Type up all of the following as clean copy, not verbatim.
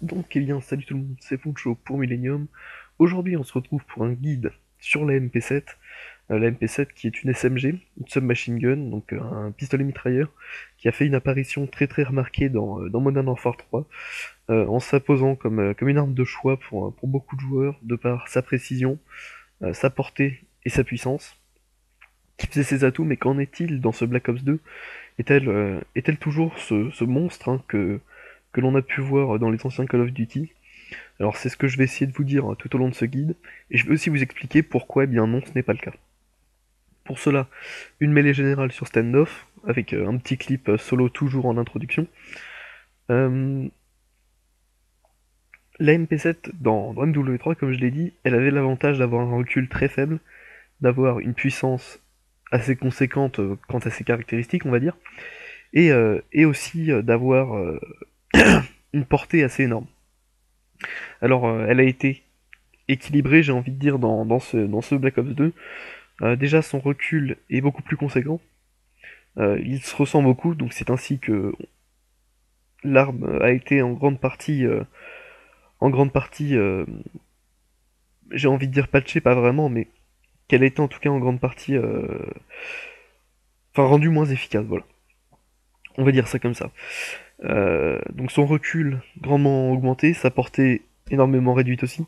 Donc, eh bien, salut tout le monde, c'est Poncho pour Millennium. Aujourd'hui, on se retrouve pour un guide sur la MP7. La MP7 qui est une SMG, une submachine gun, donc un pistolet mitrailleur, qui a fait une apparition très très remarquée dans Modern Warfare 3, en s'imposant comme une arme de choix pour beaucoup de joueurs, de par sa précision, sa portée et sa puissance, qui faisait ses atouts, mais qu'en est-il dans ce Black Ops 2? Est-elle toujours ce monstre hein, que l'on a pu voir dans les anciens Call of Duty? Alors c'est ce que je vais essayer de vous dire tout au long de ce guide, et je vais aussi vous expliquer pourquoi eh bien non, ce n'est pas le cas. Pour cela, une mêlée générale sur standoff, avec un petit clip solo toujours en introduction. Euh, la MP7 dans MW3, comme je l'ai dit, elle avait l'avantage d'avoir un recul très faible, d'avoir une puissance assez conséquente quant à ses caractéristiques, on va dire, et aussi d'avoir une portée assez énorme. Alors elle a été équilibrée, j'ai envie de dire, dans ce Black Ops 2. Déjà, son recul est beaucoup plus conséquent. Il se ressent beaucoup, donc c'est ainsi que l'arme a été en grande partie, j'ai envie de dire patchée, pas vraiment, mais qu'elle a été en tout cas en grande partie, enfin rendue moins efficace, voilà. On va dire ça comme ça. Donc son recul grandement augmenté, sa portée énormément réduite aussi.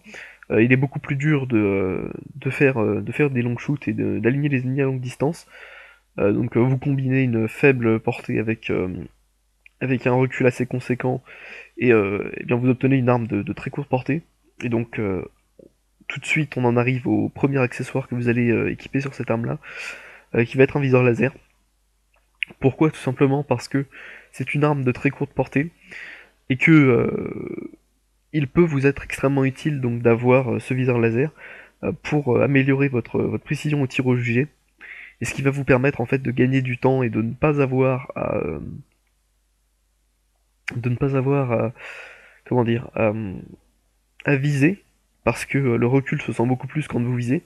Il est beaucoup plus dur de faire des long shoots et d'aligner les ennemis à longue distance. Donc vous combinez une faible portée avec un recul assez conséquent et bien vous obtenez une arme de très courte portée. Et donc tout de suite on en arrive au premier accessoire que vous allez équiper sur cette arme-là, qui va être un viseur laser. Pourquoi? Tout simplement parce que c'est une arme de très courte portée et que il peut vous être extrêmement utile donc d'avoir ce viseur laser pour améliorer votre précision au tir au jugé, et ce qui va vous permettre en fait de gagner du temps et de ne pas avoir à comment dire à viser, parce que le recul se sent beaucoup plus quand vous visez,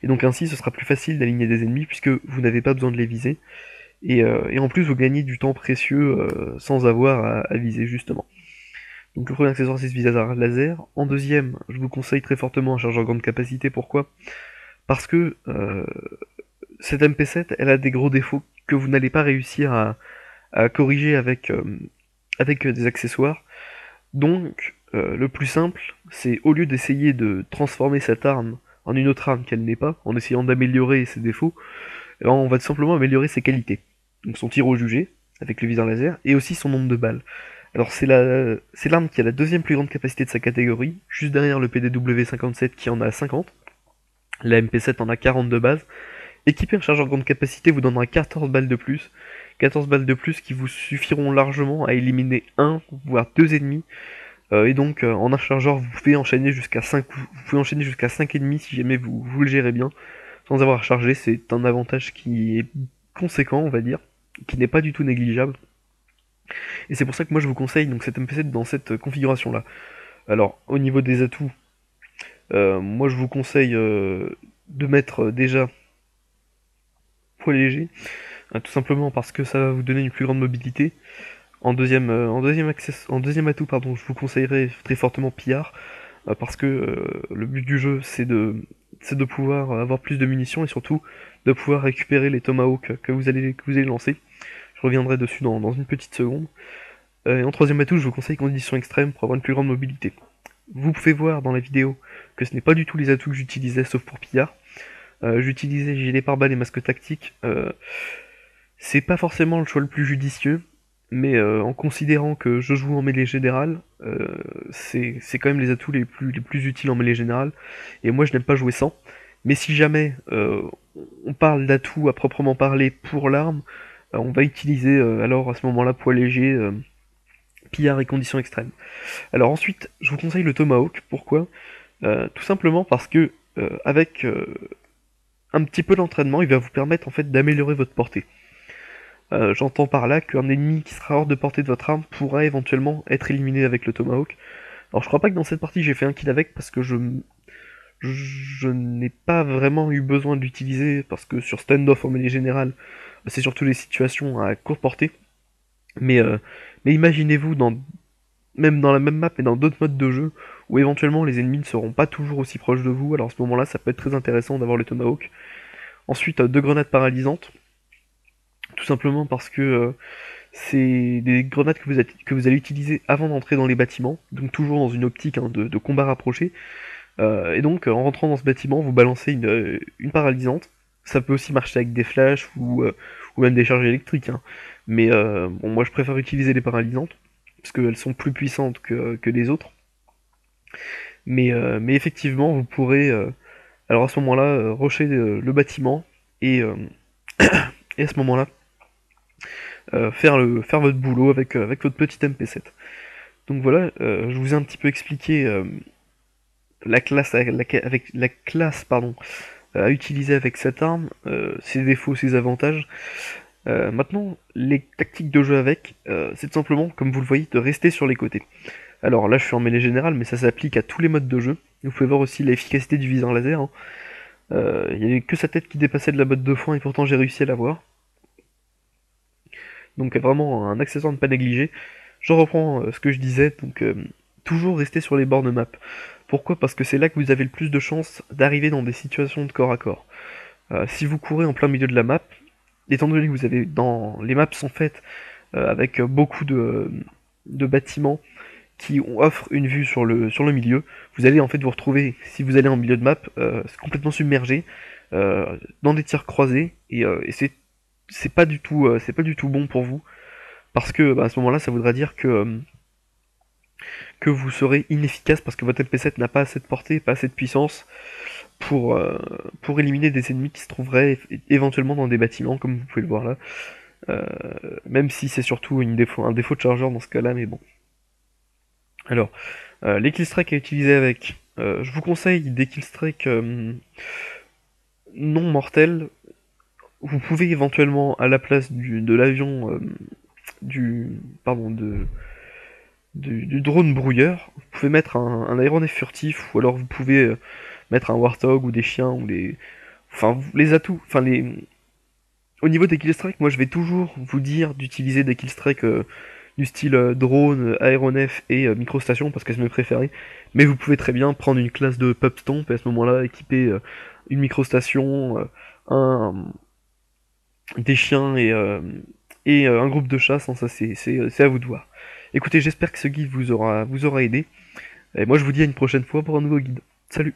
et donc ainsi ce sera plus facile d'aligner des ennemis puisque vous n'avez pas besoin de les viser, et en plus vous gagnez du temps précieux sans avoir à viser justement. Donc le premier accessoire c'est ce viseur laser. En deuxième, je vous conseille très fortement un chargeur grande capacité. Pourquoi? Parce que cette MP7 elle a des gros défauts que vous n'allez pas réussir à corriger avec des accessoires. Donc, le plus simple, c'est au lieu d'essayer de transformer cette arme en une autre arme qu'elle n'est pas, en essayant d'améliorer ses défauts, on va tout simplement améliorer ses qualités. Donc son tir au jugé, avec le viseur laser, et aussi son nombre de balles. Alors c'est l'arme qui a la deuxième plus grande capacité de sa catégorie, juste derrière le PDW-57 qui en a 50, la MP7 en a 40 de base. Équiper un chargeur grande capacité vous donnera 14 balles de plus, 14 balles de plus qui vous suffiront largement à éliminer un, voire deux ennemis. Et donc en un chargeur vous pouvez enchaîner jusqu'à 5 ennemis si jamais vous le gérez bien, sans avoir à charger. C'est un avantage qui est conséquent, on va dire, qui n'est pas du tout négligeable. Et c'est pour ça que moi je vous conseille donc cette MP7 dans cette configuration là. Alors au niveau des atouts, moi je vous conseille de mettre déjà poids léger, tout simplement parce que ça va vous donner une plus grande mobilité. En deuxième atout, pardon, je vous conseillerais très fortement Pillard, parce que le but du jeu c'est de pouvoir avoir plus de munitions et surtout de pouvoir récupérer les Tomahawks que vous allez lancer. Je reviendrai dessus dans une petite seconde. Et en troisième atout, je vous conseille conditions extrêmes pour avoir une plus grande mobilité. Vous pouvez voir dans la vidéo que ce n'est pas du tout les atouts que j'utilisais sauf pour Pillard. J'utilisais gilet pare-balles et masque tactique. C'est pas forcément le choix le plus judicieux, mais en considérant que je joue en mêlée générale, c'est quand même les atouts les plus utiles en mêlée générale, et moi je n'aime pas jouer sans. Mais si jamais on parle d'atouts à proprement parler pour l'arme, on va utiliser alors à ce moment-là poids léger, pillard et conditions extrêmes. Alors ensuite, je vous conseille le Tomahawk. Pourquoi? Tout simplement parce que avec un petit peu d'entraînement, il va vous permettre en fait d'améliorer votre portée. J'entends par là qu'un ennemi qui sera hors de portée de votre arme pourra éventuellement être éliminé avec le Tomahawk. Alors je crois pas que dans cette partie j'ai fait un kill avec parce que je n'ai pas vraiment eu besoin de l'utiliser parce que sur standoff en mêlée générale, c'est surtout les situations à courte portée. Mais, euh, mais imaginez-vous même dans la même map, mais dans d'autres modes de jeu, où éventuellement les ennemis ne seront pas toujours aussi proches de vous, alors à ce moment-là, ça peut être très intéressant d'avoir le Tomahawk. Ensuite, deux grenades paralysantes, tout simplement parce que c'est des grenades que vous allez utiliser avant d'entrer dans les bâtiments, donc toujours dans une optique hein, de combat rapproché. Et donc, en rentrant dans ce bâtiment, vous balancez une paralysante. Ça peut aussi marcher avec des flashs ou même des charges électriques. Hein. Mais bon, moi, je préfère utiliser les paralysantes parce qu'elles sont plus puissantes que les autres. Mais effectivement, vous pourrez, alors à ce moment-là, rusher le bâtiment et, et à ce moment-là, faire votre boulot avec votre petite MP7. Donc voilà, je vous ai un petit peu expliqué la classe avec la classe pardon à utiliser avec cette arme, ses défauts, ses avantages. Maintenant, les tactiques de jeu avec, c'est tout simplement, comme vous le voyez, de rester sur les côtés. Alors là, je suis en mêlée générale, mais ça s'applique à tous les modes de jeu. Vous pouvez voir aussi l'efficacité du viseur laser. Hein. Il n'y avait que sa tête qui dépassait de la botte de foin et pourtant j'ai réussi à l'avoir. Donc vraiment un accessoire à ne pas négliger. Je reprends ce que je disais, donc toujours rester sur les bords de map. Pourquoi? Parce que c'est là que vous avez le plus de chances d'arriver dans des situations de corps à corps. Si vous courez en plein milieu de la map, étant donné que vous avez dans les maps sont faites avec beaucoup de bâtiments qui offrent une vue sur le milieu, vous allez en fait vous retrouver, si vous allez en milieu de map, complètement submergé, dans des tirs croisés, et c'est pas du tout bon pour vous, parce que bah, à ce moment-là, ça voudra dire que vous serez inefficace parce que votre MP7 n'a pas assez de portée, pas assez de puissance pour éliminer des ennemis qui se trouveraient éventuellement dans des bâtiments, comme vous pouvez le voir là. Euh, Même si c'est surtout un défaut de chargeur dans ce cas-là, mais bon. Alors, les killstrikes à utiliser avec. Je vous conseille des killstrikes non mortels. Vous pouvez éventuellement, à la place de l'avion, du, pardon, du drone brouilleur, vous pouvez mettre un aéronef furtif, ou alors vous pouvez mettre un warthog ou des chiens ou enfin les atouts, enfin les. Au niveau des killstrikes, moi je vais toujours vous dire d'utiliser des killstrikes du style drone, aéronef et microstation parce que c'est mes préférés. Mais vous pouvez très bien prendre une classe de pub stomp et à ce moment-là équiper une microstation, des chiens et un groupe de chasse. Hein, ça c'est à vous de voir. Écoutez, j'espère que ce guide vous aura aidé. Et moi je vous dis à une prochaine fois pour un nouveau guide. Salut!